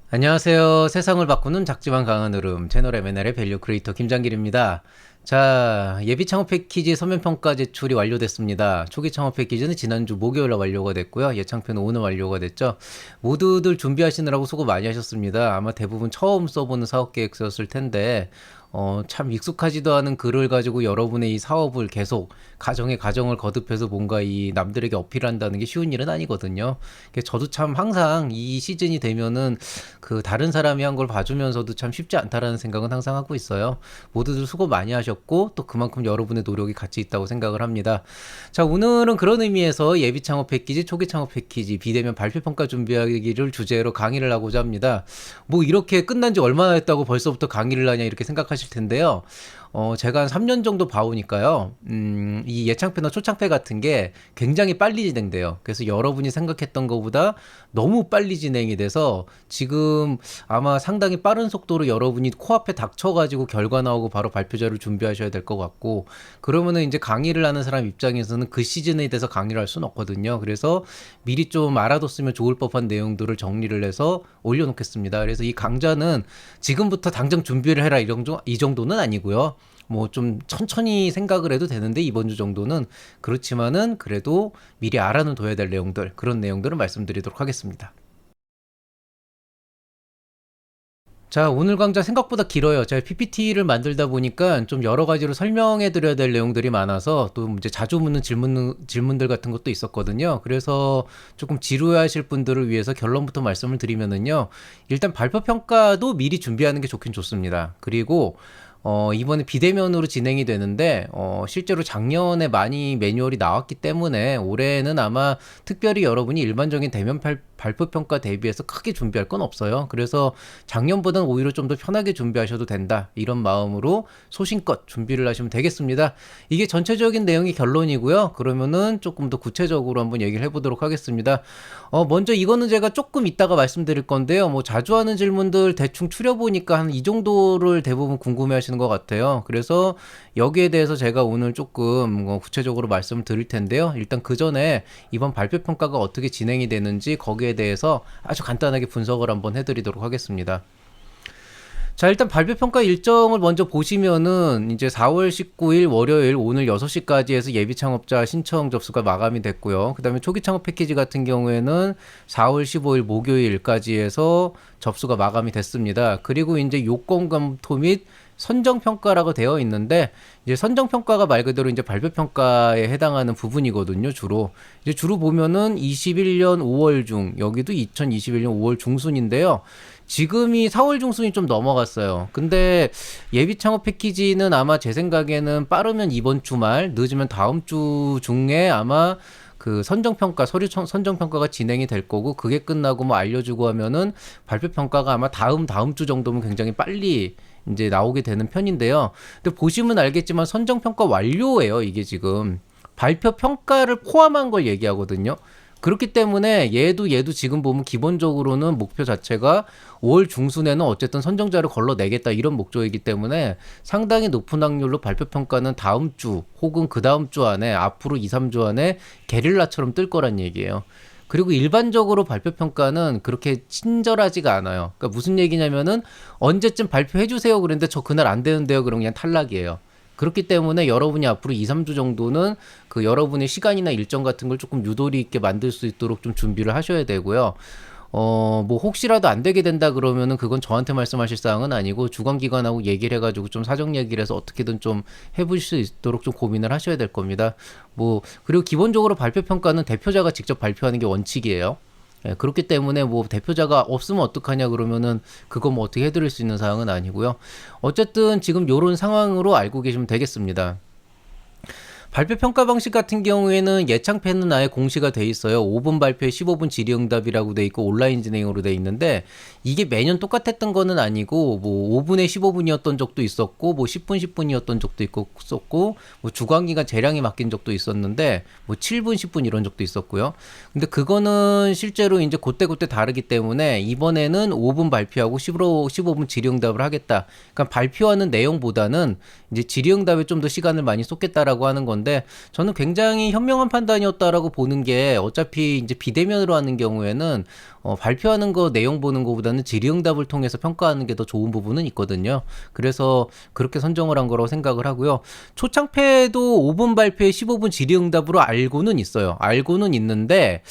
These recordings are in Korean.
안녕하세요. 세상을 바꾸는 작지만 강한 흐름 채널 M&L의 밸류 크리에이터 김장길입니다. 자, 예비 창업 패키지 서면 평가 제출이 완료됐습니다. 초기 창업 패키지는 지난주 목요일에 완료가 됐고요. 예창표는 오늘 완료가 됐죠. 모두들 준비하시느라고 수고 많이 하셨습니다. 아마 대부분 처음 써보는 사업 계획서였을 텐데 참 익숙하지도 않은 글을 가지고 여러분의 이 사업을 계속 가정을 거듭해서 뭔가 이 남들에게 어필한다는 게 쉬운 일은 아니거든요. 저도 참 항상 이 시즌이 되면은 그 다른 사람이 한 걸 봐주면서도 참 쉽지 않다라는 생각은 항상 하고 있어요. 모두들 수고 많이 하셨고 또 그만큼 여러분의 노력이 같이 있다고 생각을 합니다. 자, 오늘은 그런 의미에서 예비 창업 패키지, 초기 창업 패키지, 비대면 발표 평가 준비하기를 주제로 강의를 하고자 합니다. 뭐 이렇게 끝난 지 얼마나 됐다고 벌써부터 강의를 하냐 이렇게 생각하실 텐데요. 제가 한 3년 정도 봐오니까요, 이 예창패나 초창패 같은 게 굉장히 빨리 진행돼요. 그래서 여러분이 생각했던 것보다 너무 빨리 진행이 돼서 지금 아마 상당히 빠른 속도로 여러분이 코앞에 닥쳐가지고 결과 나오고 바로 발표자를 준비하셔야 될 것 같고, 그러면은 이제 강의를 하는 사람 입장에서는 그 시즌에 대해서 강의를 할 수는 없거든요. 그래서 미리 좀 알아뒀으면 좋을 법한 내용들을 정리를 해서 올려놓겠습니다. 그래서 이 강좌는 지금부터 당장 준비를 해라 이 정도는 아니고요. 뭐 좀 천천히 생각을 해도 되는데 이번 주 정도는 그렇지만은 그래도 미리 알아는 둬야 될 내용들, 그런 내용들을 말씀드리도록 하겠습니다. 자, 오늘 강좌 생각보다 길어요. 제가 PPT를 만들다 보니까 좀 여러 가지로 설명해 드려야 될 내용들이 많아서 또 이제 자주 묻는 질문들 같은 것도 있었거든요. 그래서 조금 지루해 하실 분들을 위해서 결론부터 말씀을 드리면은요. 일단 발표 평가도 미리 준비하는 게 좋긴 좋습니다. 그리고 이번에 비대면으로 진행이 되는데, 실제로 작년에 많이 매뉴얼이 나왔기 때문에 올해는 아마 특별히 여러분이 일반적인 대면 발표 평가 대비해서 크게 준비할 건 없어요. 그래서 작년보다는 오히려 좀 더 편하게 준비하셔도 된다. 이런 마음으로 소신껏 준비를 하시면 되겠습니다. 이게 전체적인 내용이 결론이고요. 그러면은 조금 더 구체적으로 한번 얘기를 해보도록 하겠습니다. 먼저 이거는 제가 조금 이따가 말씀드릴 건데요. 뭐 자주 하는 질문들 대충 추려보니까 한 이 정도를 대부분 궁금해 하시는 것 같아요. 그래서 여기에 대해서 제가 오늘 조금 구체적으로 말씀을 드릴 텐데요. 일단 그 전에 이번 발표 평가가 어떻게 진행이 되는지 거기에 대해서 아주 간단하게 분석을 한번 해드리도록 하겠습니다. 자, 일단 발표평가 일정을 먼저 보시면은 이제 4월 19일 월요일 오늘 6시까지 해서 예비 창업자 신청 접수가 마감이 됐고요. 그 다음에 초기 창업 패키지 같은 경우에는 4월 15일 목요일까지 해서 접수가 마감이 됐습니다. 그리고 이제 요건 검토 및 선정평가라고 되어 있는데, 이제 선정평가가 말 그대로 이제 발표평가에 해당하는 부분이거든요, 주로. 이제 주로 보면은 21년 5월 중, 여기도 2021년 5월 중순인데요. 지금이 4월 중순이 좀 넘어갔어요. 근데 예비 창업 패키지는 아마 제 생각에는 빠르면 이번 주말, 늦으면 다음 주 중에 아마 그 선정평가, 선정평가가 진행이 될 거고, 그게 끝나고 뭐 알려주고 하면은 발표평가가 아마 다음 주 정도면 굉장히 빨리 이제 나오게 되는 편인데요. 근데 보시면 알겠지만 선정평가 완료예요, 이게 지금. 발표 평가를 포함한 걸 얘기하거든요. 그렇기 때문에 얘도 지금 보면 기본적으로는 목표 자체가 5월 중순에는 어쨌든 선정자를 걸러내겠다 이런 목적이기 때문에 상당히 높은 확률로 발표 평가는 다음 주 혹은 그 다음 주 안에 앞으로 2, 3주 안에 게릴라처럼 뜰 거란 얘기예요. 그리고 일반적으로 발표 평가는 그렇게 친절하지가 않아요. 그러니까 무슨 얘기냐면은 언제쯤 발표해 주세요 그랬는데 저 그날 안 되는데요. 그럼 그냥 탈락이에요. 그렇기 때문에 여러분이 앞으로 2, 3주 정도는 그 여러분의 시간이나 일정 같은 걸 조금 유도리 있게 만들 수 있도록 좀 준비를 하셔야 되고요. 뭐 혹시라도 안 되게 된다 그러면은 그건 저한테 말씀하실 사항은 아니고 주관기관하고 얘기를 해가지고 좀 사정 얘기를 해서 어떻게든 좀 해보실 수 있도록 좀 고민을 하셔야 될 겁니다. 뭐 그리고 기본적으로 발표 평가는 대표자가 직접 발표하는 게 원칙이에요. 예, 그렇기 때문에 뭐 대표자가 없으면 어떡하냐 그러면은 그거 뭐 어떻게 해드릴 수 있는 사항은 아니고요. 어쨌든 지금 요런 상황으로 알고 계시면 되겠습니다. 발표 평가 방식 같은 경우에는 예창패는 아예 공시가 돼 있어요. 5분 발표에 15분 질의응답이라고 돼 있고 온라인 진행으로 돼 있는데, 이게 매년 똑같았던 거는 아니고 뭐 5분에 15분이었던 적도 있었고 뭐 10분 10분이었던 적도 있었고 뭐 주관기간 재량이 바뀐 적도 있었는데 뭐 7분 10분 이런 적도 있었고요. 근데 그거는 실제로 이제 그때그때 다르기 때문에 이번에는 5분 발표하고 15분 질의응답을 하겠다. 그러니까 발표하는 내용보다는 이제 질의응답에 좀 더 시간을 많이 쏟겠다라고 하는 건 건데 저는 굉장히 현명한 판단이었다라고 보는 게 어차피 이제 비대면으로 하는 경우에는 발표하는 거 내용 보는 것보다는 질의응답을 통해서 평가하는 게 더 좋은 부분은 있거든요. 그래서 그렇게 선정을 한 거라고 생각을 하고요. 초창패도 5분 발표에 15분 질의응답으로 알고는 있어요. 알고는 있는데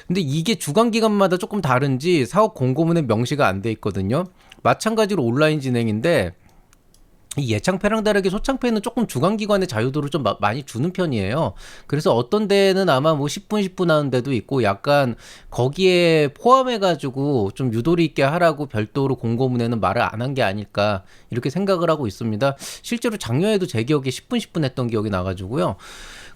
근데 이게 주간 기간마다 조금 다른지 사업 공고문에 명시가 안 돼 있거든요. 마찬가지로 온라인 진행인데 이 예창패랑 다르게 소창패는 조금 주간기관의 자유도를 좀 많이 주는 편이에요. 그래서 어떤 데는 아마 뭐 10분 10분 하는 데도 있고 약간 거기에 포함해가지고 좀 유도리 있게 하라고 별도로 공고문에는 말을 안 한 게 아닐까 이렇게 생각을 하고 있습니다. 실제로 작년에도 제 기억에 10분 10분 했던 기억이 나가지고요.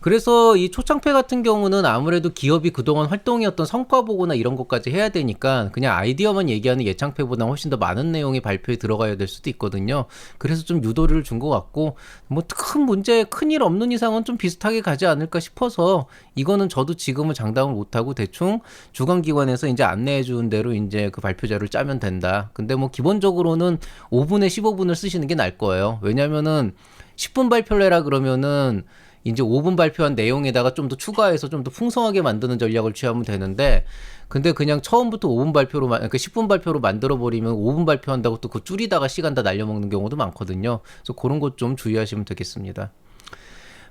그래서 이 초창패 같은 경우는 아무래도 기업이 그동안 활동이었던 성과 보고나 이런 것까지 해야 되니까 그냥 아이디어만 얘기하는 예창패보다 훨씬 더 많은 내용이 발표에 들어가야 될 수도 있거든요. 그래서 좀 유도리를 준 것 같고 뭐 큰 문제 큰일 없는 이상은 좀 비슷하게 가지 않을까 싶어서 이거는 저도 지금은 장담을 못하고 대충 주관기관에서 이제 안내해 주는 대로 이제 그 발표자를 짜면 된다. 근데 뭐 기본적으로는 5분에 15분을 쓰시는 게 나을 거예요. 왜냐면은 10분 발표를 해라 그러면은 이제 5분 발표한 내용에다가 좀 더 추가해서 좀 더 풍성하게 만드는 전략을 취하면 되는데 근데 그냥 처음부터 5분 발표로 그러니까 10분 발표로 만들어 버리면 5분 발표한다고 또 그 줄이다가 시간 다 날려먹는 경우도 많거든요. 그래서 그런 것 좀 주의하시면 되겠습니다.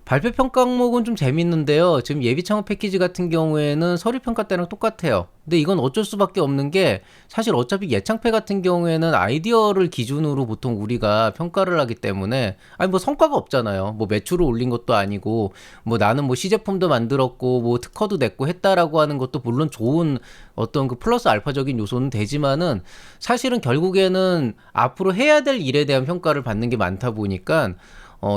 발표 평가 항목은 좀 재밌는데요. 지금 예비 창업 패키지 같은 경우에는 서류 평가 때랑 똑같아요. 근데 이건 어쩔 수밖에 없는 게 사실 어차피 예창패 같은 경우에는 아이디어를 기준으로 보통 우리가 평가를 하기 때문에 아니 뭐 성과가 없잖아요. 뭐 매출을 올린 것도 아니고 뭐 나는 뭐 시제품도 만들었고 뭐 특허도 냈고 했다라고 하는 것도 물론 좋은 어떤 그 플러스 알파적인 요소는 되지만은 사실은 결국에는 앞으로 해야 될 일에 대한 평가를 받는 게 많다 보니까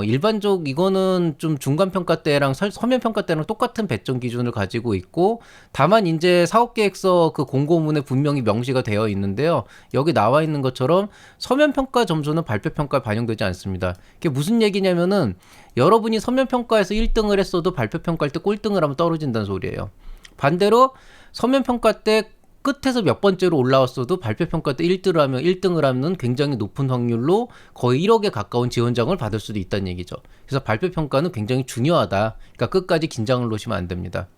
일반적 이거는 좀 중간 평가 때랑 서면 평가 때랑 똑같은 배점 기준을 가지고 있고 다만 이제 사업 계획서 그 공고문에 분명히 명시가 되어 있는데요. 여기 나와 있는 것처럼 서면 평가 점수는 발표 평가에 반영되지 않습니다. 이게 무슨 얘기냐면은 여러분이 서면 평가에서 1등을 했어도 발표 평가할 때 꼴등을 하면 떨어진다는 소리예요. 반대로 서면 평가 때 끝에서 몇 번째로 올라왔어도 발표 평가 때 1등을 하면 굉장히 높은 확률로 거의 1억에 가까운 지원장을 받을 수도 있다는 얘기죠. 그래서 발표 평가는 굉장히 중요하다. 그러니까 끝까지 긴장을 놓으시면 안 됩니다.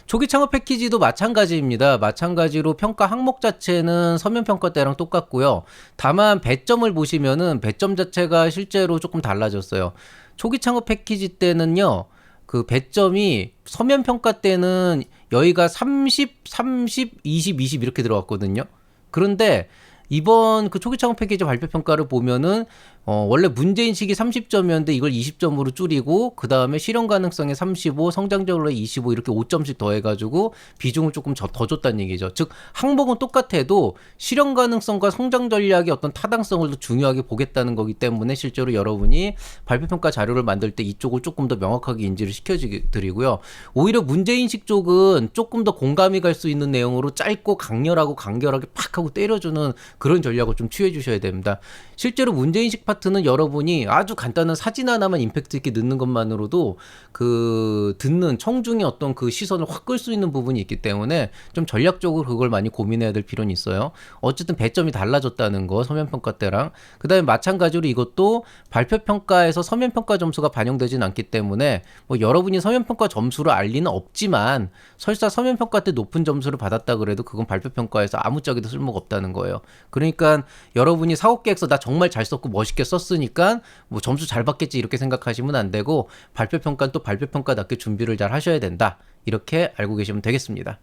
초기 창업 패키지도 마찬가지입니다. 마찬가지로 평가 항목 자체는 서면 평가 때랑 똑같고요. 다만 배점을 보시면은 배점 자체가 실제로 조금 달라졌어요. 초기 창업 패키지 때는요. 그 배점이 서면 평가 때는 여기가 30, 30, 20, 20 이렇게 들어갔거든요. 그런데 이번 그 초기 창업 패키지 발표 평가를 보면은 원래 문제인식이 30점이었는데 이걸 20점으로 줄이고 그 다음에 실현 가능성에 35, 성장률에 25 이렇게 5점씩 더해가지고 비중을 조금 더 줬다는 얘기죠. 즉 항목은 똑같아도 실현 가능성과 성장 전략의 어떤 타당성을 더 중요하게 보겠다는 거기 때문에 실제로 여러분이 발표 평가 자료를 만들 때 이쪽을 조금 더 명확하게 인지를 시켜드리고요. 오히려 문제인식 쪽은 조금 더 공감이 갈 수 있는 내용으로 짧고 강렬하고 간결하게 팍 하고 때려주는 그런 전략을 좀 취해 주셔야 됩니다. 실제로 문제인식 파트는 여러분이 아주 간단한 사진 하나만 임팩트 있게 넣는 것만으로도 그 듣는 청중의 어떤 그 시선을 확 끌 수 있는 부분이 있기 때문에 좀 전략적으로 그걸 많이 고민해야 될 필요는 있어요. 어쨌든 배점이 달라졌다는 거 서면 평가 때랑 그다음에 마찬가지로 이것도 발표 평가에서 서면 평가 점수가 반영되진 않기 때문에 뭐 여러분이 서면 평가 점수를 알 리는 없지만 설사 서면 평가 때 높은 점수를 받았다 그래도 그건 발표 평가에서 아무짝에도 쓸모가 없다는 거예요. 그러니까 여러분이 사업 계획서 나 정말 잘 썼고 멋있게 썼으니까 뭐 점수 잘 받겠지 이렇게 생각하시면 안 되고 발표 평가는 또 발표 평가답게 준비를 잘 하셔야 된다. 이렇게 알고 계시면 되겠습니다.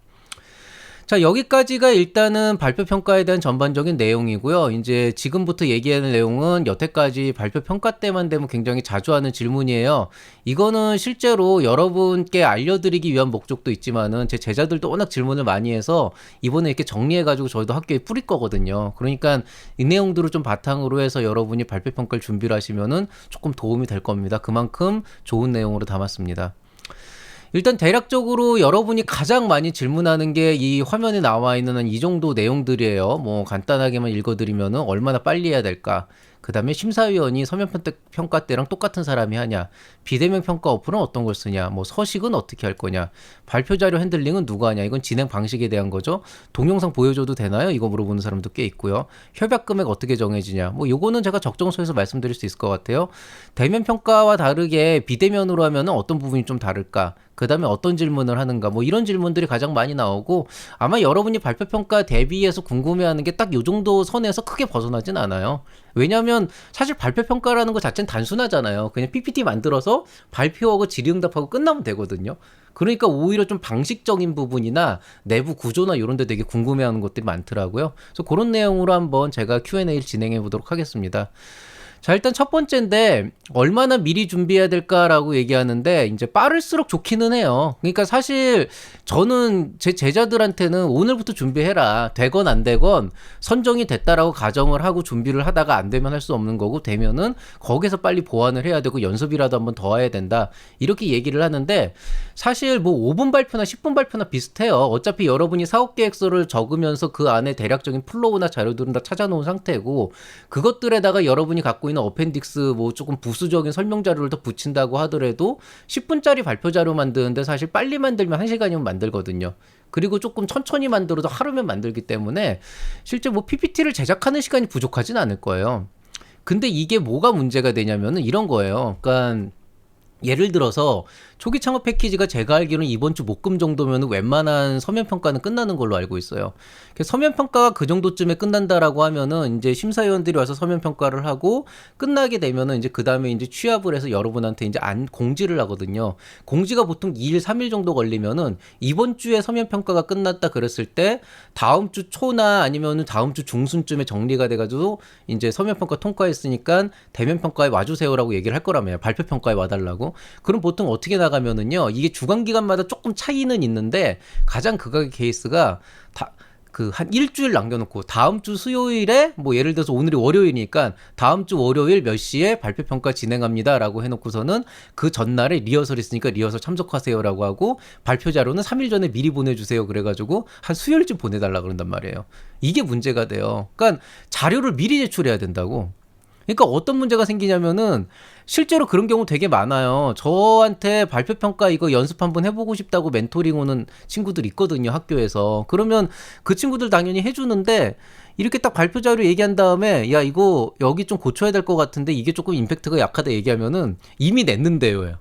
자, 여기까지가 일단은 발표 평가에 대한 전반적인 내용이고요. 이제 지금부터 얘기하는 내용은 여태까지 발표 평가 때만 되면 굉장히 자주 하는 질문이에요. 이거는 실제로 여러분께 알려드리기 위한 목적도 있지만은 제 제자들도 워낙 질문을 많이 해서 이번에 이렇게 정리해가지고 저희도 학교에 뿌릴 거거든요. 그러니까 이 내용들을 좀 바탕으로 해서 여러분이 발표 평가를 준비를 하시면은 조금 도움이 될 겁니다. 그만큼 좋은 내용으로 담았습니다. 일단 대략적으로 여러분이 가장 많이 질문하는 게 이 화면에 나와 있는 이 정도 내용들이에요. 뭐 간단하게만 읽어드리면은 얼마나 빨리 해야 될까? 그다음에 심사위원이 서면평가 때랑 똑같은 사람이 하냐, 비대면 평가 어플은 어떤 걸 쓰냐, 뭐 서식은 어떻게 할 거냐, 발표 자료 핸들링은 누가 하냐, 이건 진행 방식에 대한 거죠. 동영상 보여줘도 되나요? 이거 물어보는 사람도 꽤 있고요. 협약 금액 어떻게 정해지냐, 뭐 요거는 제가 적정소에서 말씀드릴 수 있을 것 같아요. 대면 평가와 다르게 비대면으로 하면 어떤 부분이 좀 다를까, 그 다음에 어떤 질문을 하는가, 뭐 이런 질문들이 가장 많이 나오고, 아마 여러분이 발표평가 대비해서 궁금해하는 게 딱 요 정도 선에서 크게 벗어나진 않아요. 왜냐하면 사실 발표평가라는 것 자체는 단순하잖아요. 그냥 PPT 만들어서 발표하고 질의응답하고 끝나면 되거든요. 그러니까 오히려 좀 방식적인 부분이나 내부 구조나 이런 데 되게 궁금해하는 것들이 많더라고요. 그래서 그런 내용으로 한번 제가 Q&A를 진행해 보도록 하겠습니다. 자, 일단 첫 번째인데 얼마나 미리 준비해야 될까라고 얘기하는데, 이제 빠를수록 좋기는 해요. 그러니까 사실 저는 제 제자들한테는 오늘부터 준비해라, 되건 안 되건 선정이 됐다라고 가정을 하고 준비를 하다가 안 되면 할 수 없는 거고, 되면은 거기서 빨리 보완을 해야 되고 연습이라도 한번 더 해야 된다, 이렇게 얘기를 하는데, 사실 뭐 5분 발표나 10분 발표나 비슷해요. 어차피 여러분이 사업계획서를 적으면서 그 안에 대략적인 플로우나 자료들은 다 찾아놓은 상태고, 그것들에다가 여러분이 갖고 있는 어펜딕스 뭐 조금 부수적인 설명 자료를 더 붙인다고 하더라도 10분짜리 발표 자료 만드는데 사실 빨리 만들면 1시간이면 만들거든요. 그리고 조금 천천히 만들어도 하루면 만들기 때문에 실제 뭐 PPT를 제작하는 시간이 부족하진 않을 거예요. 근데 이게 뭐가 문제가 되냐면은 이런 거예요. 그러니까 예를 들어서 초기 창업 패키지가 제가 알기로는 이번 주 목금 정도면 웬만한 서면 평가는 끝나는 걸로 알고 있어요. 서면 평가가 그 정도쯤에 끝난다라고 하면은 이제 심사위원들이 와서 서면 평가를 하고 끝나게 되면은 이제 그 다음에 이제 취합을 해서 여러분한테 이제 공지를 하거든요. 공지가 보통 2일, 3일 정도 걸리면은 이번 주에 서면 평가가 끝났다 그랬을 때 다음 주 초나 아니면은 다음 주 중순쯤에 정리가 돼가지고 이제 서면 평가 통과했으니까 대면 평가에 와주세요라고 얘기를 할 거라며요. 발표 평가에 와달라고. 그럼 보통 어떻게 나가면은요, 이게 주간기간마다 조금 차이는 있는데 가장 극악의 케이스가 한 일주일 남겨놓고 다음 주 수요일에 뭐 예를 들어서 오늘이 월요일이니까 다음 주 월요일 몇 시에 발표평가 진행합니다라고 해놓고서는 그 전날에 리허설 있으니까 리허설 참석하세요라고 하고 발표 자료는 3일 전에 미리 보내주세요 그래가지고 한 수요일쯤 보내달라 그런단 말이에요. 이게 문제가 돼요. 그러니까 자료를 미리 제출해야 된다고. 그러니까 어떤 문제가 생기냐면은 실제로 그런 경우 되게 많아요. 저한테 발표평가 이거 연습 한번 해보고 싶다고 멘토링 오는 친구들 있거든요, 학교에서. 그러면 그 친구들 당연히 해주는데 이렇게 딱 발표 자료 얘기한 다음에 야 이거 여기 좀 고쳐야 될 것 같은데 이게 조금 임팩트가 약하다 얘기하면은 이미 냈는데요.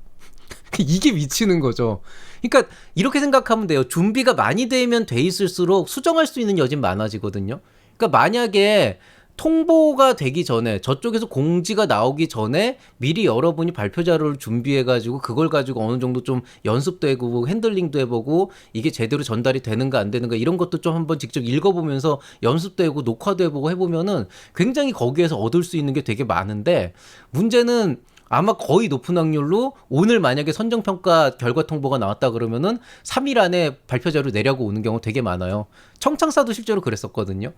이게 미치는 거죠. 그러니까 이렇게 생각하면 돼요. 준비가 많이 되면 돼 있을수록 수정할 수 있는 여진 많아지거든요. 그러니까 만약에 통보가 되기 전에 저쪽에서 공지가 나오기 전에 미리 여러분이 발표 자료를 준비해가지고 그걸 가지고 어느 정도 좀 연습도 해보고 핸들링도 해보고 이게 제대로 전달이 되는가 안 되는가 이런 것도 좀 한번 직접 읽어보면서 연습도 해보고 녹화도 해보고 해보면은 굉장히 거기에서 얻을 수 있는 게 되게 많은데, 문제는 아마 거의 높은 확률로 오늘 만약에 선정평가 결과 통보가 나왔다 그러면은 3일 안에 발표 자료 내려고 오는 경우 되게 많아요. 청창사도 실제로 그랬었거든요.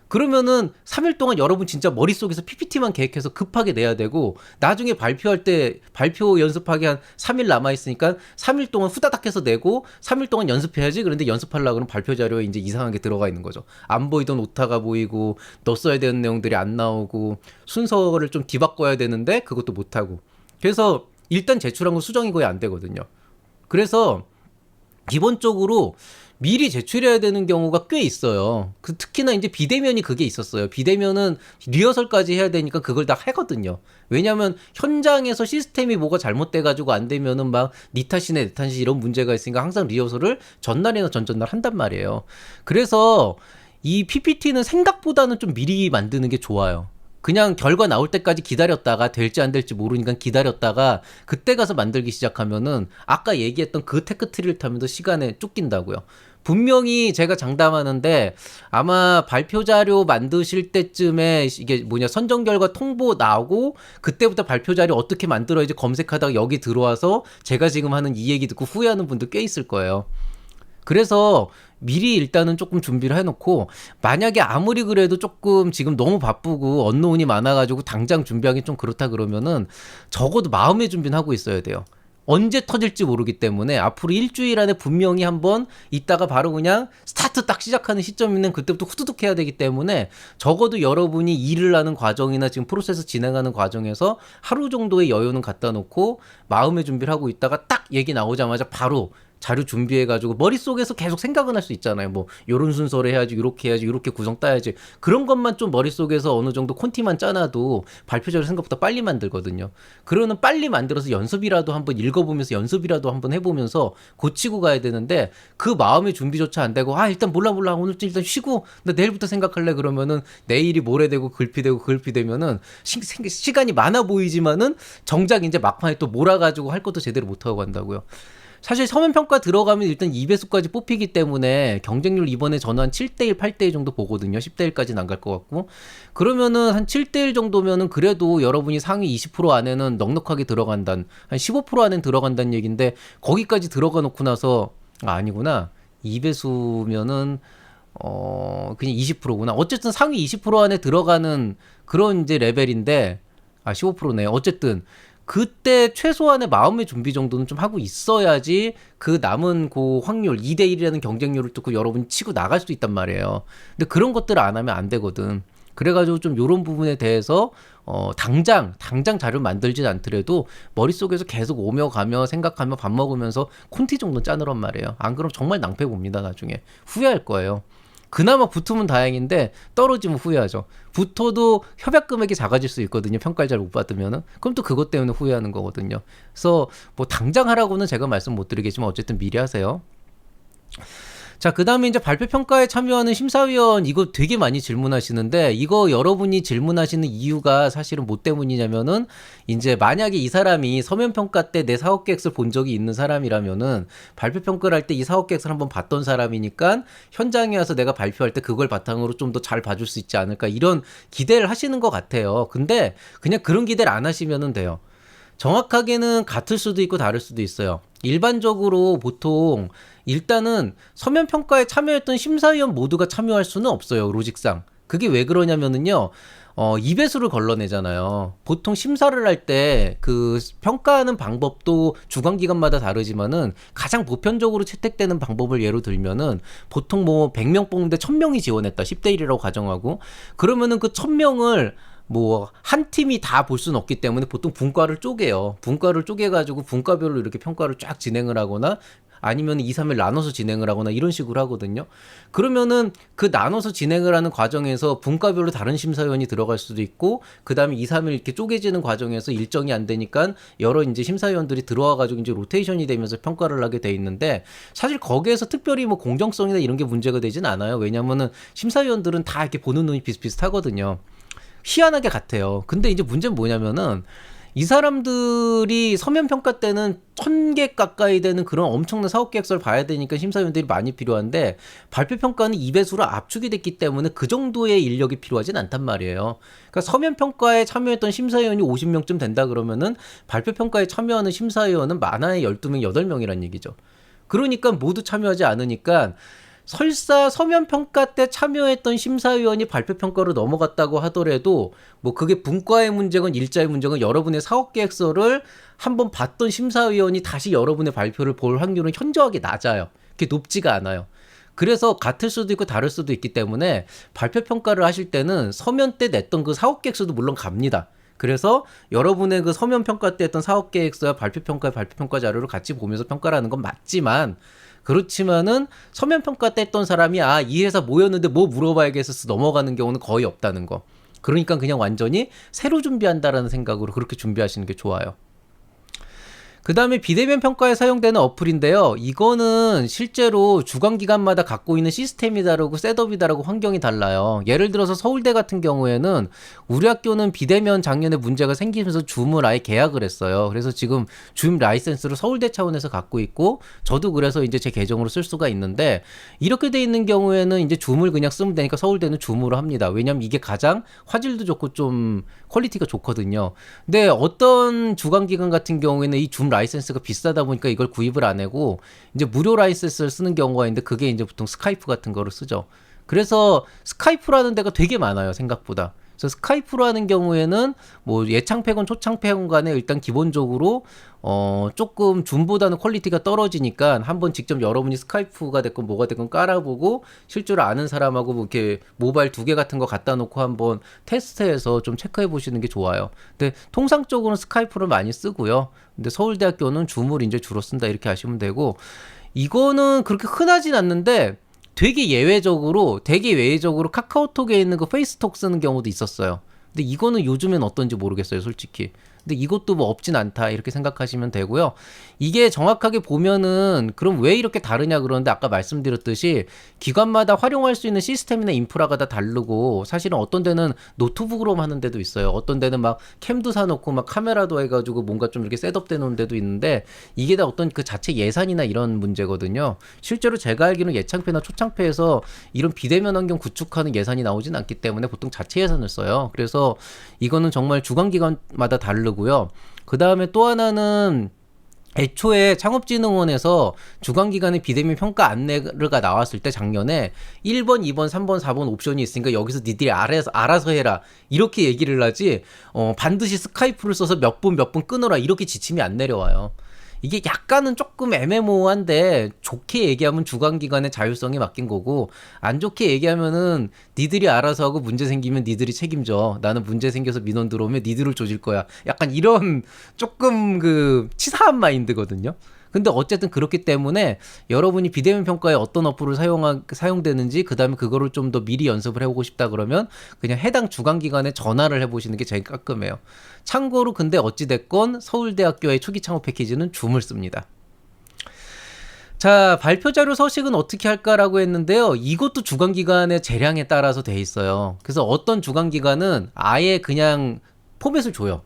그러면은 3일 동안 여러분 진짜 머릿속에서 PPT만 계획해서 급하게 내야 되고, 나중에 발표할 때 발표 연습하기 한 3일 남아있으니까 3일 동안 후다닥 해서 내고 3일 동안 연습해야지. 그런데 연습하려고 그러면 발표 자료에 이제 이상하게 들어가 있는 거죠. 안 보이던 오타가 보이고 넣었어야 되는 내용들이 안 나오고 순서를 좀 뒤바꿔야 되는데 그것도 못하고. 그래서 일단 제출한 건 수정이 거의 안 되거든요. 그래서 기본적으로 미리 제출해야 되는 경우가 꽤 있어요. 특히나 이제 비대면이 그게 있었어요. 비대면은 리허설까지 해야 되니까 그걸 다 하거든요. 왜냐면 현장에서 시스템이 뭐가 잘못돼가지고 안 되면은 막 니 탓이네 내 탓이 이런 문제가 있으니까 항상 리허설을 전날이나 전전날 한단 말이에요. 그래서 이 PPT는 생각보다는 좀 미리 만드는 게 좋아요. 그냥 결과 나올 때까지 기다렸다가 될지 안 될지 모르니까 기다렸다가 그때 가서 만들기 시작하면은 아까 얘기했던 그 테크트리를 타면서 시간에 쫓긴다고요. 분명히 제가 장담하는데 아마 발표 자료 만드실 때쯤에 이게 선정 결과 통보 나오고 그때부터 발표 자료 어떻게 만들어야지 검색하다가 여기 들어와서 제가 지금 하는 이 얘기 듣고 후회하는 분들 꽤 있을 거예요. 그래서 미리 일단은 조금 준비를 해놓고, 만약에 아무리 그래도 조금 지금 너무 바쁘고 언노운이 많아가지고 당장 준비하기 좀 그렇다 그러면은 적어도 마음의 준비는 하고 있어야 돼요. 언제 터질지 모르기 때문에 앞으로 일주일 안에 분명히 한번 있다가 바로 그냥 스타트 딱 시작하는 시점 있는 그때부터 후두둑 해야 되기 때문에 적어도 여러분이 일을 하는 과정이나 지금 프로세스 진행하는 과정에서 하루 정도의 여유는 갖다 놓고 마음의 준비를 하고 있다가 딱 얘기 나오자마자 바로 자료 준비해가지고 머릿속에서 계속 생각은 할 수 있잖아요. 뭐 요런 순서로 해야지, 요렇게 해야지, 요렇게 구성 따야지. 그런 것만 좀 머릿속에서 어느 정도 콘티만 짜놔도 발표 자료 생각보다 빨리 만들거든요. 그러면 빨리 만들어서 연습이라도 한번 읽어보면서 연습이라도 한번 해보면서 고치고 가야 되는데 그 마음의 준비조차 안 되고 일단 몰라 오늘 일단 쉬고 나 내일부터 생각할래 그러면은 내일이 모레 되고 글피 되면은 시간이 많아 보이지만은 정작 이제 막판에 또 몰아가지고 할 것도 제대로 못하고 간다고요. 사실 서면평가 들어가면 일단 2배수까지 뽑히기 때문에 경쟁률 이번에 저는 한 7대1, 8대1 정도 보거든요. 10대1까지는 안 갈 것 같고. 그러면은 한 7대1 정도면은 그래도 여러분이 상위 20% 안에는 넉넉하게 들어간다는, 한 15% 안에는 들어간다는 얘기인데 거기까지 들어가 놓고 나서, 아니구나. 2배수면은, 그냥 20%구나. 어쨌든 상위 20% 안에 들어가는 그런 이제 레벨인데, 15%네. 어쨌든. 그때 최소한의 마음의 준비 정도는 좀 하고 있어야지 그 남은 그 확률 2대1이라는 경쟁률을 뚫고 여러분이 치고 나갈 수 있단 말이에요. 근데 그런 것들을 안 하면 안 되거든. 그래가지고 좀 요런 부분에 대해서 당장 자료 만들진 않더라도 머릿속에서 계속 오며 가며 생각하며 밥 먹으면서 콘티 정도는 짜느란 말이에요. 안 그러면 정말 낭패 봅니다. 나중에 후회할 거예요. 그나마 붙으면 다행인데 떨어지면 후회하죠. 붙어도 협약 금액이 작아질 수 있거든요. 평가를 잘 못 받으면은. 그럼 또 그것 때문에 후회하는 거거든요. 그래서 뭐 당장 하라고는 제가 말씀 못 드리겠지만 어쨌든 미리 하세요. 자, 그 다음에 이제 발표평가에 참여하는 심사위원, 이거 되게 많이 질문하시는데, 이거 여러분이 질문하시는 이유가 사실은 뭐 때문이냐면은, 이제 만약에 이 사람이 서면평가 때 내 사업계획서를 본 적이 있는 사람이라면은, 발표평가를 할 때 이 사업계획서를 한번 봤던 사람이니까, 현장에 와서 내가 발표할 때 그걸 바탕으로 좀 더 잘 봐줄 수 있지 않을까, 이런 기대를 하시는 것 같아요. 근데, 그냥 그런 기대를 안 하시면 돼요. 정확하게는 같을 수도 있고 다를 수도 있어요. 일반적으로 보통 일단은 서면평가에 참여했던 심사위원 모두가 참여할 수는 없어요. 로직상. 그게 왜 그러냐면은요. 2배수를 걸러내잖아요. 보통 심사를 할 때 그 평가하는 방법도 주관기관마다 다르지만은 가장 보편적으로 채택되는 방법을 예로 들면은 보통 뭐 100명 뽑는데 1000명이 지원했다. 10대 1이라고 가정하고 그러면은 그 1000명을 뭐 한 팀이 다 볼 수는 없기 때문에 보통 분과를 쪼개요. 분과를 쪼개가지고 분과별로 이렇게 평가를 쫙 진행을 하거나 아니면 2, 3일 나눠서 진행을 하거나 이런 식으로 하거든요. 그러면은 그 나눠서 진행을 하는 과정에서 분과별로 다른 심사위원이 들어갈 수도 있고 그 다음에 2, 3일 이렇게 쪼개지는 과정에서 일정이 안 되니까 여러 이제 심사위원들이 들어와가지고 이제 로테이션이 되면서 평가를 하게 돼 있는데 사실 거기에서 특별히 뭐 공정성이나 이런 게 문제가 되진 않아요. 왜냐면은 심사위원들은 다 이렇게 보는 눈이 비슷비슷하거든요. 희한하게 같아요. 근데 이제 문제는 뭐냐면은 이 사람들이 서면 평가 때는 1000개 가까이 되는 그런 엄청난 사업 계획서를 봐야 되니까 심사위원들이 많이 필요한데 발표 평가는 2배수로 압축이 됐기 때문에 그 정도의 인력이 필요하진 않단 말이에요. 그러니까 서면 평가에 참여했던 심사위원이 50명쯤 된다 그러면은 발표 평가에 참여하는 심사위원은 많아야 12명, 8명이란 얘기죠. 그러니까 모두 참여하지 않으니까 설사 서면평가 때 참여했던 심사위원이 발표평가로 넘어갔다고 하더라도 뭐 그게 분과의 문제건 일자의 문제건 여러분의 사업계획서를 한번 봤던 심사위원이 다시 여러분의 발표를 볼 확률은 현저하게 낮아요. 그게 높지가 않아요. 그래서 같을 수도 있고 다를 수도 있기 때문에 발표평가를 하실 때는 서면 때 냈던 그 사업계획서도 물론 갑니다. 그래서 여러분의 그 서면평가 때 했던 사업계획서와 발표평가 자료를 같이 보면서 평가를 하는 건 맞지만 그렇지만은 서면평가 때 했던 사람이 이 회사 모였는데 뭐 물어봐야겠어서 넘어가는 경우는 거의 없다는 거. 그러니까 그냥 완전히 새로 준비한다라는 생각으로 그렇게 준비하시는 게 좋아요. 그 다음에 비대면 평가에 사용되는 어플인데요. 이거는 실제로 주관기관마다 갖고 있는 시스템이 다르고 셋업이 다르고 환경이 달라요. 예를 들어서 서울대 같은 경우에는 우리 학교는 비대면 작년에 문제가 생기면서 줌을 아예 계약을 했어요. 그래서 지금 줌 라이센스를 서울대 차원에서 갖고 있고 저도 그래서 이제 제 계정으로 쓸 수가 있는데 이렇게 돼 있는 경우에는 이제 줌을 그냥 쓰면 되니까 서울대는 줌으로 합니다. 왜냐면 이게 가장 화질도 좋고 좀 퀄리티가 좋거든요. 근데 어떤 주관기관 같은 경우에는 이 줌 라이센스가 비싸다 보니까 이걸 구입을 안 하고 이제 무료 라이센스를 쓰는 경우가 있는데 그게 이제 보통 스카이프 같은 거를 쓰죠. 그래서 스카이프라는 데가 되게 많아요. 생각보다. 그래서 스카이프로 하는 경우에는 뭐 예창팩건 초창팩건 간에 일단 기본적으로 조금 줌보다는 퀄리티가 떨어지니까 한번 직접 여러분이 스카이프가 됐건 뭐가 됐건 깔아보고 실제로 아는 사람하고 뭐 이렇게 모바일 2개 같은 거 갖다 놓고 한번 테스트해서 좀 체크해 보시는 게 좋아요. 근데 통상적으로는 스카이프를 많이 쓰고요. 근데 서울대학교는 줌을 이제 주로 쓴다 이렇게 하시면 되고, 이거는 그렇게 흔하진 않는데 되게 예외적으로 카카오톡에 있는 그 페이스톡 쓰는 경우도 있었어요. 근데 이거는 요즘엔 어떤지 모르겠어요, 솔직히. 근데 이것도 뭐 없진 않다 이렇게 생각하시면 되고요. 이게 정확하게 보면은 그럼 왜 이렇게 다르냐 그러는데, 아까 말씀드렸듯이 기관마다 활용할 수 있는 시스템이나 인프라가 다 다르고, 사실은 어떤 데는 노트북으로 하는 데도 있어요. 어떤 데는 막 캠도 사놓고 막 카메라도 해가지고 뭔가 좀 이렇게 셋업돼 놓은 데도 있는데, 이게 다 어떤 그 자체 예산이나 이런 문제거든요. 실제로 제가 알기로는 예창패나 초창패에서 이런 비대면 환경 구축하는 예산이 나오진 않기 때문에 보통 자체 예산을 써요. 그래서 이거는 정말 주관기관마다 다르고요. 그 다음에 또 하나는 애초에 창업진흥원에서 주관기관의 비대면 평가 안내가 나왔을 때 작년에 1번, 2번, 3번, 4번 옵션이 있으니까 여기서 니들이 알아서 해라 이렇게 얘기를 하지, 반드시 스카이프를 써서 몇 분 끊어라 이렇게 지침이 안 내려와요. 이게 약간은 조금 애매모호한데, 좋게 얘기하면 주관기관의 자율성이 맡긴 거고, 안 좋게 얘기하면은 니들이 알아서 하고 문제 생기면 니들이 책임져. 나는 문제 생겨서 민원 들어오면 니들을 조질 거야. 약간 이런 조금 그 치사한 마인드거든요. 근데 어쨌든 그렇기 때문에 여러분이 비대면 평가에 어떤 어플을 사용되는지, 그 다음에 그거를 좀 더 미리 연습을 해보고 싶다 그러면 그냥 해당 주관기관에 전화를 해보시는 게 제일 깔끔해요. 참고로 근데 어찌됐건 서울대학교의 초기 창업 패키지는 줌을 씁니다. 자, 발표 자료 서식은 어떻게 할까라고 했는데요. 이것도 주관기관의 재량에 따라서 돼 있어요. 그래서 어떤 주관기관은 아예 그냥 포맷을 줘요.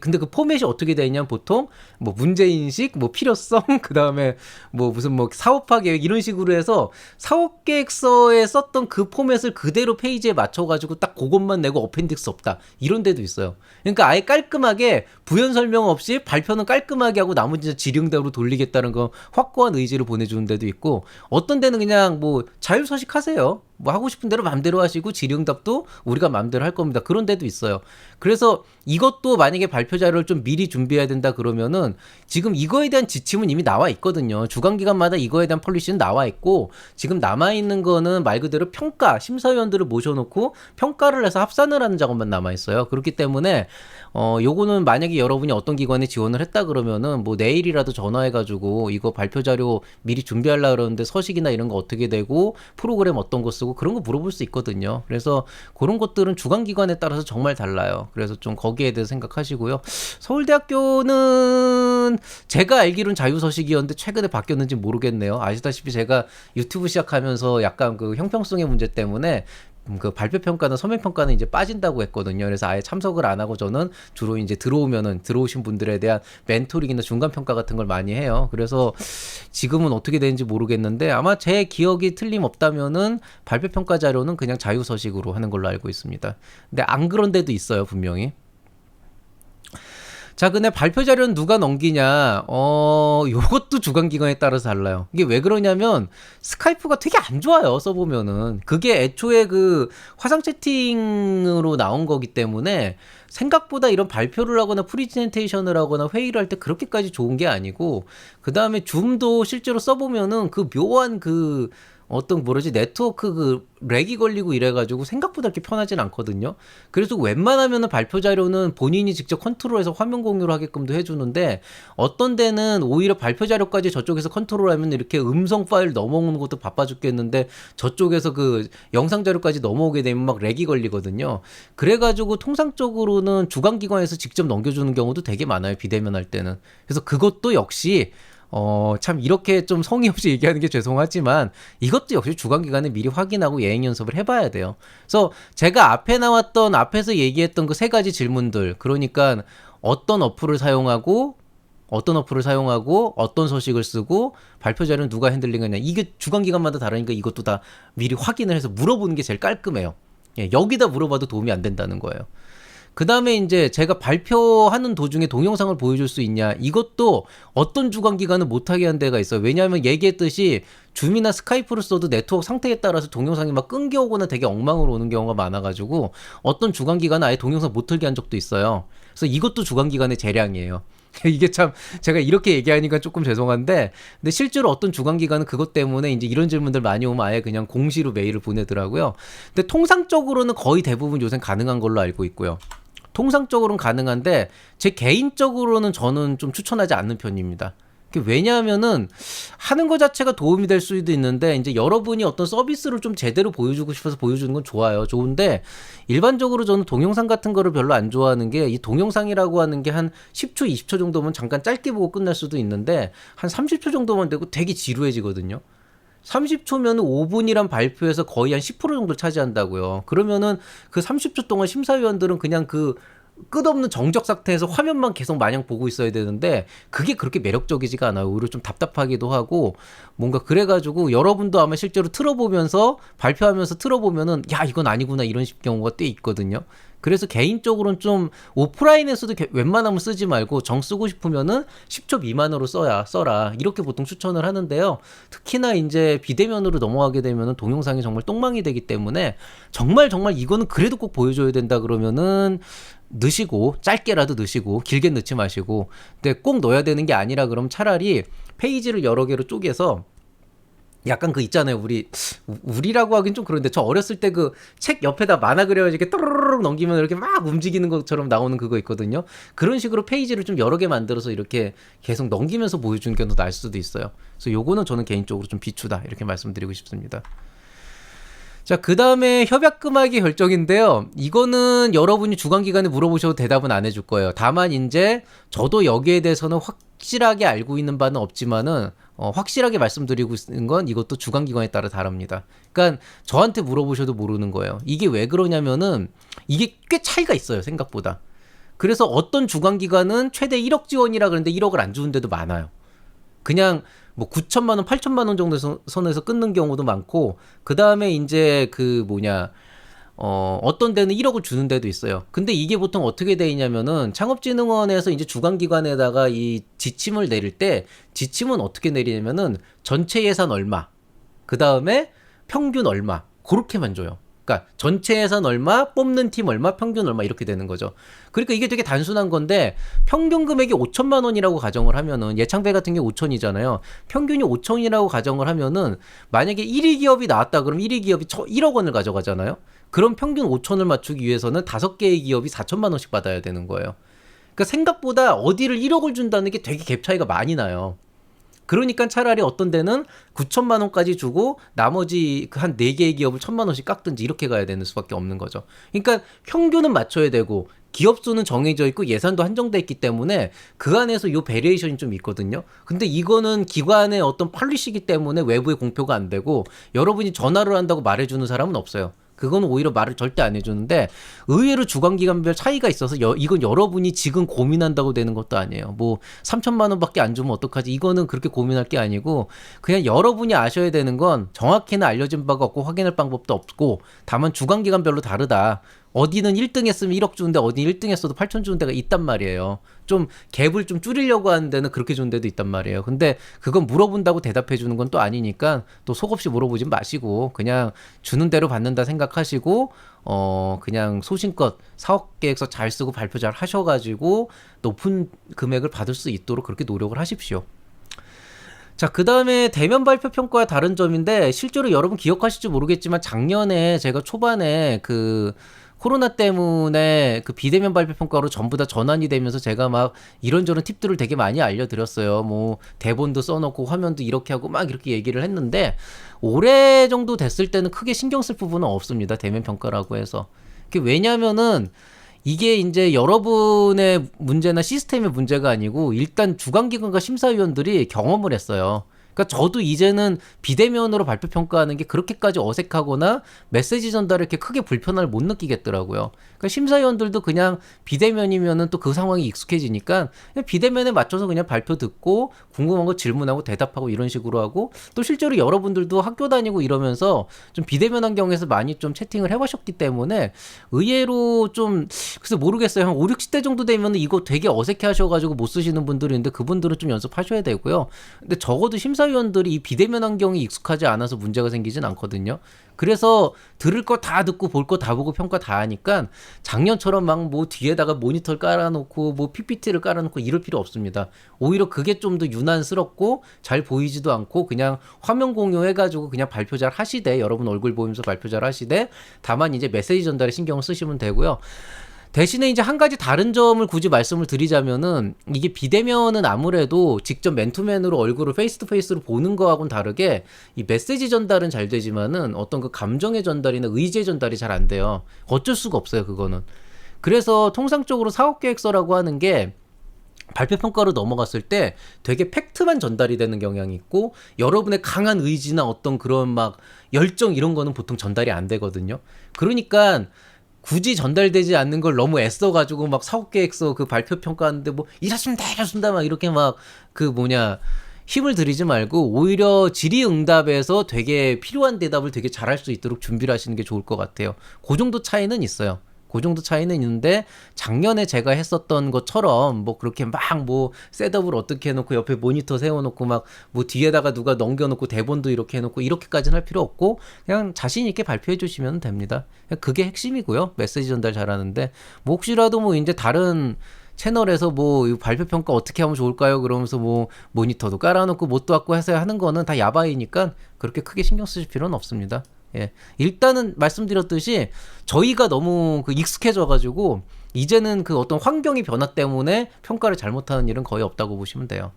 근데 그 포맷이 어떻게 돼 있냐면, 보통 뭐 문제인식, 뭐 필요성, 그 다음에 뭐 무슨 뭐 사업화 계획 이런 식으로 해서 사업 계획서에 썼던 그 포맷을 그대로 페이지에 맞춰가지고 딱 그것만 내고 어펜딕스 없다 이런 데도 있어요. 그러니까 아예 깔끔하게 부연 설명 없이 발표는 깔끔하게 하고 나머지는 질의응답으로 돌리겠다는 거 확고한 의지를 보내주는 데도 있고, 어떤 데는 그냥 뭐 자율서식 하세요. 뭐 하고 싶은 대로 마음대로 하시고 질의응답도 우리가 마음대로 할 겁니다. 그런 데도 있어요. 그래서 이것도 만약에 발표 자료를 좀 미리 준비해야 된다 그러면은, 지금 이거에 대한 지침은 이미 나와 있거든요. 주관기관마다 이거에 대한 폴리시는 나와 있고, 지금 남아있는 거는 말 그대로 평가, 심사위원들을 모셔놓고 평가를 해서 합산을 하는 작업만 남아있어요. 그렇기 때문에 요거는 만약에 여러분이 어떤 기관에 지원을 했다 그러면은 뭐 내일이라도 전화해가지고 이거 발표 자료 미리 준비하려고 그러는데 서식이나 이런 거 어떻게 되고 프로그램 어떤 거 쓰고 그런 거 물어볼 수 있거든요. 그래서 그런 것들은 주관기관에 따라서 정말 달라요. 그래서 좀 거기에 대해서 생각하시고요. 서울대학교는 제가 알기로는 자유서식이었는데 최근에 바뀌었는지 모르겠네요. 아시다시피 제가 유튜브 시작하면서 약간 그 형평성의 문제 때문에 그 발표 평가는 서면 평가는 이제 빠진다고 했거든요. 그래서 아예 참석을 안 하고 저는 주로 이제 들어오신 분들에 대한 멘토링이나 중간 평가 같은 걸 많이 해요. 그래서 지금은 어떻게 되는지 모르겠는데, 아마 제 기억이 틀림없다면은 발표 평가 자료는 그냥 자유서식으로 하는 걸로 알고 있습니다. 근데 안 그런 데도 있어요, 분명히. 자, 근데 발표 자료는 누가 넘기냐? 요것도 주관기관에 따라서 달라요. 이게 왜 그러냐면, 스카이프가 되게 안 좋아요, 써보면은. 그게 애초에 그 화상 채팅으로 나온 거기 때문에 생각보다 이런 발표를 하거나 프리젠테이션을 하거나 회의를 할 때 그렇게까지 좋은 게 아니고, 그 다음에 줌도 실제로 써보면은 그 묘한 그 어떤 뭐라지 네트워크 그 렉이 걸리고 이래가지고 생각보다 그렇게 편하진 않거든요. 그래서 웬만하면은 발표 자료는 본인이 직접 컨트롤해서 화면 공유를 하게끔도 해주는데, 어떤 데는 오히려 발표 자료까지 저쪽에서 컨트롤하면 이렇게 음성 파일 넘어오는 것도 바빠 죽겠는데, 저쪽에서 그 영상 자료까지 넘어오게 되면 막 렉이 걸리거든요. 그래가지고 통상적으로는 주관기관에서 직접 넘겨주는 경우도 되게 많아요, 비대면 할 때는. 그래서 그것도 역시 참 이렇게 좀 성의 없이 얘기하는 게 죄송하지만, 이것도 역시 주관기관에 미리 확인하고 예행 연습을 해봐야 돼요. 그래서 제가 앞에서 얘기했던 그 세 가지 질문들, 그러니까 어떤 어플을 사용하고 어떤 서식을 쓰고 발표 자료는 누가 핸들링하냐, 이게 주관기관마다 다르니까 이것도 다 미리 확인을 해서 물어보는 게 제일 깔끔해요. 예, 여기다 물어봐도 도움이 안 된다는 거예요. 그다음에 이제 제가 발표하는 도중에 동영상을 보여줄 수 있냐. 이것도 어떤 주관기관은 못하게 한 데가 있어요. 왜냐하면 얘기했듯이 줌이나 스카이프를 써도 네트워크 상태에 따라서 동영상이 막 끊겨오거나 되게 엉망으로 오는 경우가 많아가지고 어떤 주관기관은 아예 동영상 못 틀게 한 적도 있어요. 그래서 이것도 주관기관의 재량이에요. 이게 참 제가 이렇게 얘기하니까 조금 죄송한데 근데 실제로 어떤 주관기관은 그것 때문에 이제 이런 질문들 많이 오면 아예 그냥 공시로 메일을 보내더라고요. 근데 통상적으로는 거의 대부분 요새 가능한 걸로 알고 있고요. 통상적으로는 가능한데 제 개인적으로는 저는 좀 추천하지 않는 편입니다. 왜냐하면은 하는 것 자체가 도움이 될 수도 있는데 이제 여러분이 어떤 서비스를 좀 제대로 보여주고 싶어서 보여주는 건 좋아요. 좋은데 일반적으로 저는 동영상 같은 거를 별로 안 좋아하는 게 이 동영상이라고 하는 게 한 10초, 20초 정도면 잠깐 짧게 보고 끝날 수도 있는데 한 30초 정도만 되고 되게 지루해지거든요. 30초면 5분이란 발표에서 거의 한 10% 정도 차지한다고요. 그러면은 그 30초 동안 심사위원들은 그냥 그 끝없는 정적 상태에서 화면만 계속 마냥 보고 있어야 되는데 그게 그렇게 매력적이지가 않아요. 오히려 좀 답답하기도 하고 뭔가 그래가지고 여러분도 아마 실제로 틀어보면서 발표하면서 틀어보면은 야 이건 아니구나 이런 경우가 꽤 있거든요. 그래서 개인적으로는 좀 오프라인에서도 웬만하면 쓰지 말고 정 쓰고 싶으면은 10초 미만으로 써라 이렇게 보통 추천을 하는데요. 특히나 이제 비대면으로 넘어가게 되면은 동영상이 정말 똥망이 되기 때문에 정말 이거는 그래도 꼭 보여줘야 된다 그러면은 넣으시고 짧게라도 넣으시고 길게 넣지 마시고 근데 꼭 넣어야 되는 게 아니라 그럼 차라리 페이지를 여러 개로 쪼개서 약간 그 있잖아요. 우리라고 하긴 좀 그런데 저 어렸을 때 그 책 옆에다 만화 그려가지고 이렇게 또르르륵 넘기면 이렇게 막 움직이는 것처럼 나오는 그거 있거든요. 그런 식으로 페이지를 좀 여러 개 만들어서 이렇게 계속 넘기면서 보여주는 게 더 나을 수도 있어요. 그래서 요거는 저는 개인적으로 좀 비추다 이렇게 말씀드리고 싶습니다. 자, 그 다음에 협약 금액의 결정인데요. 이거는 여러분이 주관기관에 물어보셔도 대답은 안 해줄 거예요. 다만 이제 저도 여기에 대해서는 확실하게 알고 있는 바는 없지만은 확실하게 말씀드리고 있는 건 이것도 주관기관에 따라 다릅니다. 그러니까 저한테 물어보셔도 모르는 거예요. 이게 왜 그러냐면은 이게 꽤 차이가 있어요. 생각보다. 그래서 어떤 주관기관은 최대 1억 지원이라 그러는데 1억을 안 주는 데도 많아요. 그냥 뭐 9천만 원, 8천만 원 정도 선에서 끊는 경우도 많고 그 다음에 이제 어떤 데는 1억을 주는 데도 있어요. 근데 이게 보통 어떻게 돼 있냐면은 창업진흥원에서 이제 주관기관에다가 이 지침을 내릴 때 지침은 어떻게 내리냐면은 전체 예산 얼마, 그 다음에 평균 얼마 그렇게만 줘요. 그러니까 전체 예산 얼마, 뽑는 팀 얼마, 평균 얼마 이렇게 되는 거죠. 그러니까 이게 되게 단순한 건데 평균 금액이 5천만 원이라고 가정을 하면은 예창배 같은 게 5천이잖아요. 평균이 5천이라고 가정을 하면은 만약에 1위 기업이 나왔다 그러면 1위 기업이 1억 원을 가져가잖아요. 그럼 평균 5천을 맞추기 위해서는 5개의 기업이 4천만 원씩 받아야 되는 거예요. 그러니까 생각보다 어디를 1억을 준다는 게 되게 갭 차이가 많이 나요. 그러니까 차라리 어떤 데는 9천만 원까지 주고 나머지 한 4개의 기업을 1천만 원씩 깎든지 이렇게 가야 되는 수밖에 없는 거죠. 그러니까 평균은 맞춰야 되고 기업 수는 정해져 있고 예산도 한정돼 있기 때문에 그 안에서 요 베리에이션이 좀 있거든요. 근데 이거는 기관의 어떤 폴리시기 때문에 외부에 공표가 안 되고 여러분이 전화를 한다고 말해주는 사람은 없어요. 그건 오히려 말을 절대 안 해주는데 의외로 주관기관별 차이가 있어서 이건 여러분이 지금 고민한다고 되는 것도 아니에요. 뭐 3천만 원밖에 안 주면 어떡하지? 이거는 그렇게 고민할 게 아니고 그냥 여러분이 아셔야 되는 건 정확히는 알려진 바가 없고 확인할 방법도 없고 다만 주관기관별로 다르다. 어디는 1등 했으면 1억 주는데 어디 1등 했어도 8천 주는 데가 있단 말이에요. 좀 갭을 좀 줄이려고 하는 데는 그렇게 주는 데도 있단 말이에요. 근데 그건 물어본다고 대답해 주는 건 또 아니니까 또 속없이 물어보지 마시고 그냥 주는 대로 받는다 생각하시고 그냥 소신껏 사업 계획서 잘 쓰고 발표 잘 하셔가지고 높은 금액을 받을 수 있도록 그렇게 노력을 하십시오. 자, 그 다음에 대면 발표 평가와 다른 점인데 실제로 여러분 기억하실지 모르겠지만 작년에 제가 초반에 코로나 때문에 비대면 발표 평가로 전부 다 전환이 되면서 제가 막 이런저런 팁들을 되게 많이 알려드렸어요. 뭐 대본도 써놓고 화면도 이렇게 하고 막 이렇게 얘기를 했는데 올해 정도 됐을 때는 크게 신경 쓸 부분은 없습니다. 대면 평가라고 해서. 왜냐면은 이게 이제 여러분의 문제나 시스템의 문제가 아니고 일단 주관기관과 심사위원들이 경험을 했어요. 그러니까 저도 이제는 비대면으로 발표 평가하는 게 그렇게까지 어색하거나 메시지 전달에 이렇게 크게 불편함을 못 느끼겠더라고요. 그러니까 심사위원들도 그냥 비대면이면은 또 그 상황이 익숙해지니까 그냥 비대면에 맞춰서 그냥 발표 듣고 궁금한 거 질문하고 대답하고 이런 식으로 하고, 또 실제로 여러분들도 학교 다니고 이러면서 좀 비대면 환경에서 많이 좀 채팅을 해보셨기 때문에 의외로 좀, 글쎄 모르겠어요. 한 5, 60대 정도 되면 이거 되게 어색해 하셔가지고 못 쓰시는 분들이 있는데 그분들은 좀 연습하셔야 되고요. 근데 적어도 심사위원들이 이 비대면 환경이 익숙하지 않아서 문제가 생기진 않거든요. 그래서 들을 거 다 듣고 볼 거 다 보고 평가 다 하니까 작년처럼 막 뭐 뒤에다가 모니터를 깔아놓고 뭐 PPT를 깔아놓고 이럴 필요 없습니다. 오히려 그게 좀 더 유난스럽고 잘 보이지도 않고 그냥 화면 공유해가지고 그냥 발표 잘 하시되, 여러분 얼굴 보면서 발표 잘 하시되, 다만 이제 메시지 전달에 신경을 쓰시면 되고요. 대신에 이제 한 가지 다른 점을 굳이 말씀을 드리자면은, 이게 비대면은 아무래도 직접 맨투맨으로 얼굴을 페이스 투 페이스로 보는 거하고는 다르게 이 메시지 전달은 잘 되지만은 어떤 그 감정의 전달이나 의지의 전달이 잘 안 돼요. 어쩔 수가 없어요, 그거는. 그래서 통상적으로 사업계획서라고 하는 게 발표 평가로 넘어갔을 때 되게 팩트만 전달이 되는 경향이 있고, 여러분의 강한 의지나 어떤 그런 막 열정 이런 거는 보통 전달이 안 되거든요. 그러니까 굳이 전달되지 않는 걸 너무 애써가지고 막 사업계획서 그 발표 평가하는데 뭐 이렇습니다 이렇습니다 막 이렇게 막 그 뭐냐 힘을 들이지 말고, 오히려 질의응답에서 되게 필요한 대답을 되게 잘할 수 있도록 준비를 하시는 게 좋을 것 같아요. 그 정도 차이는 있어요. 그 정도 차이는 있는데, 작년에 제가 했었던 것처럼 뭐 그렇게 막 뭐 셋업을 어떻게 해놓고 옆에 모니터 세워놓고 막 뭐 뒤에다가 누가 넘겨놓고 대본도 이렇게 해놓고 이렇게까지는 할 필요 없고, 그냥 자신 있게 발표해 주시면 됩니다. 그게 핵심이고요. 메시지 전달 잘하는데, 뭐 혹시라도 뭐 이제 다른 채널에서 뭐 발표 평가 어떻게 하면 좋을까요? 그러면서 뭐 모니터도 깔아놓고 못도 갖고 해서 하는 거는 다 야바이니까 그렇게 크게 신경 쓰실 필요는 없습니다. 예. 일단은 말씀드렸듯이 저희가 너무 그 익숙해져가지고 이제는 그 어떤 환경의 변화 때문에 평가를 잘못하는 일은 거의 없다고 보시면 돼요.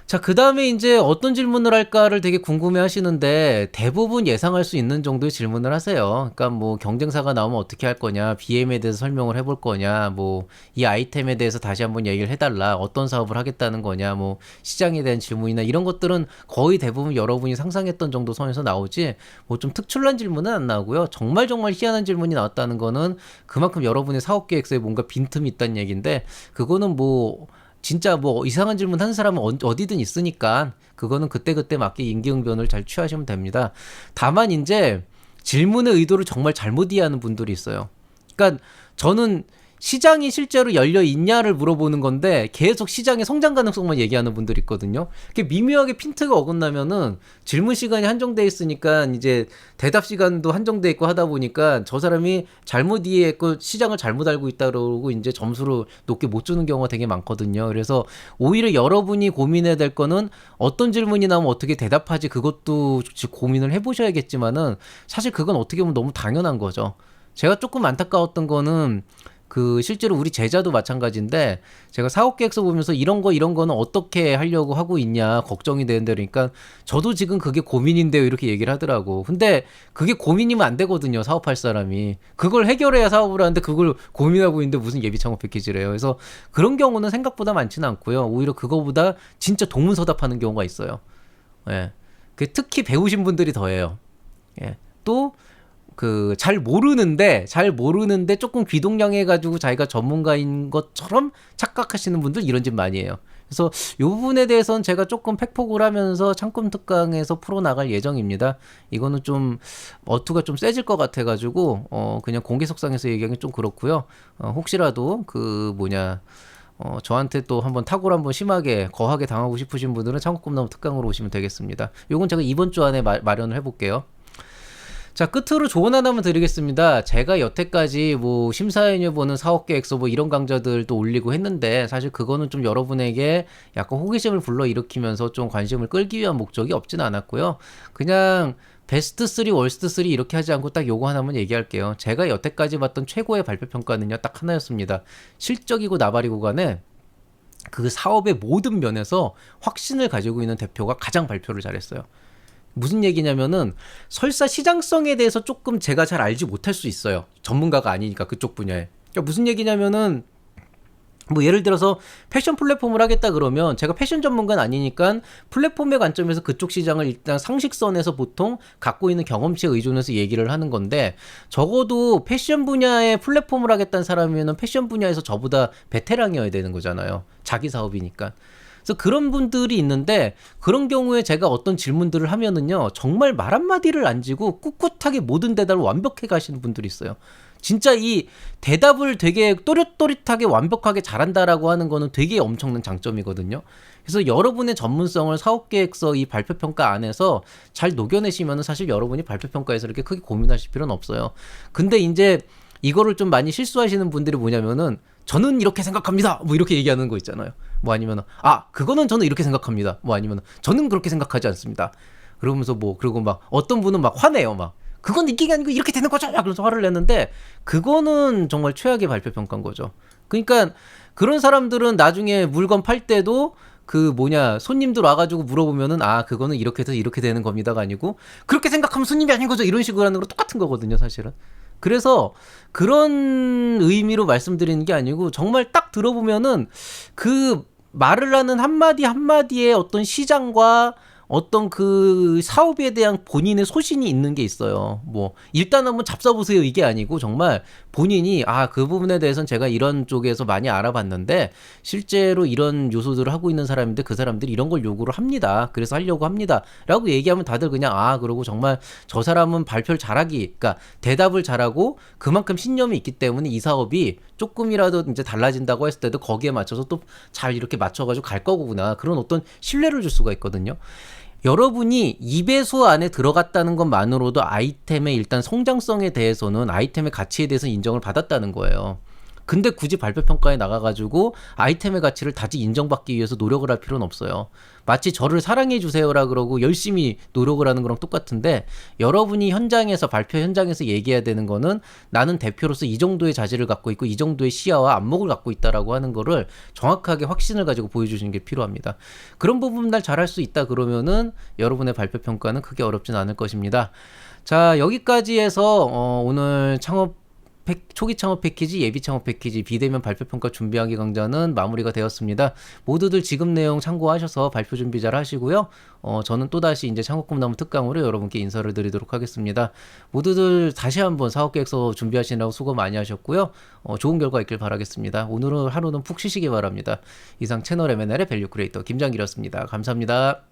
자, 그 다음에 이제 어떤 질문을 할까를 되게 궁금해 하시는데, 대부분 예상할 수 있는 정도의 질문을 하세요. 그러니까 뭐 경쟁사가 나오면 어떻게 할 거냐, BM에 대해서 설명을 해볼 거냐, 뭐 이 아이템에 대해서 다시 한번 얘기를 해달라, 어떤 사업을 하겠다는 거냐, 뭐 시장에 대한 질문이나 이런 것들은 거의 대부분 여러분이 상상했던 정도 선에서 나오지, 뭐 좀 특출난 질문은 안 나오고요. 정말 정말 희한한 질문이 나왔다는 거는 그만큼 여러분의 사업 계획서에 뭔가 빈틈이 있다는 얘기인데, 그거는 뭐 진짜 뭐 이상한 질문 하는 사람은 어디든 있으니까 그거는 그때그때 맞게 임기응변을 잘 취하시면 됩니다. 다만 이제 질문의 의도를 정말 잘못 이해하는 분들이 있어요. 그러니까 저는 시장이 실제로 열려 있냐를 물어보는 건데 계속 시장의 성장 가능성만 얘기하는 분들이 있거든요. 이렇게 미묘하게 핀트가 어긋나면은 질문 시간이 한정돼 있으니까 이제 대답 시간도 한정돼 있고 하다 보니까 저 사람이 잘못 이해했고 시장을 잘못 알고 있다 그러고 이제 점수를 높게 못 주는 경우가 되게 많거든요. 그래서 오히려 여러분이 고민해야 될 거는 어떤 질문이 나오면 어떻게 대답하지, 그것도 고민을 해보셔야겠지만은 사실 그건 어떻게 보면 너무 당연한 거죠. 제가 조금 안타까웠던 거는 그 실제로 우리 제자도 마찬가지인데, 제가 사업계획서 보면서 이런 거는 어떻게 하려고 하고 있냐 걱정이 되는데, 그러니까 저도 지금 그게 고민인데요 이렇게 얘기를 하더라고. 근데 그게 고민이면 안 되거든요. 사업할 사람이 그걸 해결해야 사업을 하는데 그걸 고민하고 있는데 무슨 예비 창업 패키지래요. 그래서 그런 경우는 생각보다 많지는 않고요. 오히려 그거보다 진짜 동문서답하는 경우가 있어요. 예. 특히 배우신 분들이 더해요. 예. 또 그 잘 모르는데 조금 귀동냥해가지고 자기가 전문가인 것처럼 착각하시는 분들 이런 집 많이 해요. 그래서 이 부분에 대해서는 제가 조금 팩폭을 하면서 창금 특강에서 풀어나갈 예정입니다. 이거는 좀 어투가 좀 세질 것 같아가지고 그냥 공개석상에서 얘기하기 좀 그렇고요. 혹시라도 그 뭐냐 저한테 또 한번 타고를 한번 심하게 거하게 당하고 싶으신 분들은 창업꿈나무 특강으로 오시면 되겠습니다. 요건 제가 이번 주 안에 마련을 해볼게요. 자, 끝으로 조언 하나만 드리겠습니다. 제가 여태까지 뭐 심사위원회 보는 사업계획서 뭐 이런 강좌들도 올리고 했는데, 사실 그거는 좀 여러분에게 약간 호기심을 불러일으키면서 좀 관심을 끌기 위한 목적이 없진 않았고요. 그냥 베스트 3, 월스트 3 이렇게 하지 않고 딱 요거 하나만 얘기할게요. 제가 여태까지 봤던 최고의 발표 평가는요, 딱 하나였습니다. 실적이고 나발이고 간에 그 사업의 모든 면에서 확신을 가지고 있는 대표가 가장 발표를 잘했어요. 무슨 얘기냐면은 설사 시장성에 대해서 조금 제가 잘 알지 못할 수 있어요. 전문가가 아니니까 그쪽 분야에. 그러니까 무슨 얘기냐면은 뭐 예를 들어서 패션 플랫폼을 하겠다 그러면 제가 패션 전문가는 아니니까 플랫폼의 관점에서 그쪽 시장을 일단 상식선에서 보통 갖고 있는 경험치에 의존해서 얘기를 하는 건데, 적어도 패션 분야의 플랫폼을 하겠다는 사람이면 패션 분야에서 저보다 베테랑이어야 되는 거잖아요. 자기 사업이니까. 그래서 그런 분들이 있는데, 그런 경우에 제가 어떤 질문들을 하면은요, 정말 말 한마디를 안 지고 꿋꿋하게 모든 대답을 완벽해 가시는 분들이 있어요. 진짜 이 대답을 되게 또렷또렷하게 완벽하게 잘한다라고 하는 거는 되게 엄청난 장점이거든요. 그래서 여러분의 전문성을 사업계획서 이 발표평가 안에서 잘 녹여내시면 사실 여러분이 발표평가에서 이렇게 크게 고민하실 필요는 없어요. 근데 이제 이거를 좀 많이 실수하시는 분들이 뭐냐면은, 저는 이렇게 생각합니다, 뭐 이렇게 얘기하는 거 있잖아요. 뭐 아니면은, 아 그거는 저는 이렇게 생각합니다, 뭐 아니면은 저는 그렇게 생각하지 않습니다. 그러면서 뭐, 그리고 막 어떤 분은 막 화내요. 막 그건 이게 아니고 이렇게 되는 거죠, 그래서 화를 내는데, 그거는 정말 최악의 발표 평가인 거죠. 그러니까 그런 사람들은 나중에 물건 팔 때도 그 뭐냐, 손님들 와가지고 물어보면은, 아 그거는 이렇게 해서 이렇게 되는 겁니다가 아니고, 그렇게 생각하면 손님이 아닌 거죠, 이런 식으로 하는 거랑 똑같은 거거든요 사실은. 그래서 그런 의미로 말씀드리는 게 아니고, 정말 딱 들어보면은 그 말을 하는 한마디 한마디에 어떤 시장과 어떤 그 사업에 대한 본인의 소신이 있는 게 있어요. 뭐 일단 한번 잡숴보세요 이게 아니고, 정말 본인이 아 그 부분에 대해서는 제가 이런 쪽에서 많이 알아봤는데 실제로 이런 요소들을 하고 있는 사람인데 그 사람들이 이런 걸 요구를 합니다, 그래서 하려고 합니다 라고 얘기하면 다들 그냥 아 그러고, 정말 저 사람은 발표를 잘하기, 그러니까 대답을 잘하고 그만큼 신념이 있기 때문에 이 사업이 조금이라도 이제 달라진다고 했을 때도 거기에 맞춰서 또 잘 이렇게 맞춰가지고 갈 거구나, 그런 어떤 신뢰를 줄 수가 있거든요. 여러분이 2배수 안에 들어갔다는 것만으로도 아이템의 일단 성장성에 대해서는, 아이템의 가치에 대해서 인정을 받았다는 거예요. 근데 굳이 발표평가에 나가가지고 아이템의 가치를 다시 인정받기 위해서 노력을 할 필요는 없어요. 마치 저를 사랑해 주세요라 그러고 열심히 노력을 하는 거랑 똑같은데, 여러분이 현장에서, 발표 현장에서 얘기해야 되는 거는 나는 대표로서 이 정도의 자질을 갖고 있고 이 정도의 시야와 안목을 갖고 있다라고 하는 거를 정확하게 확신을 가지고 보여주시는 게 필요합니다. 그런 부분들 잘할 수 있다 그러면은 여러분의 발표 평가는 크게 어렵진 않을 것입니다. 자, 여기까지 해서 오늘 초기 창업 패키지, 예비 창업 패키지, 비대면 발표 평가 준비하기 강좌는 마무리가 되었습니다. 모두들 지금 내용 참고하셔서 발표 준비 잘 하시고요. 저는 또다시 이제 창업 꿈나무 특강으로 여러분께 인사를 드리도록 하겠습니다. 모두들 다시 한번 사업계획서 준비하시느라고 수고 많이 하셨고요. 좋은 결과 있길 바라겠습니다. 오늘은 하루는 푹 쉬시기 바랍니다. 이상 채널 M&A의 밸류 크리에이터 김장길이었습니다. 감사합니다.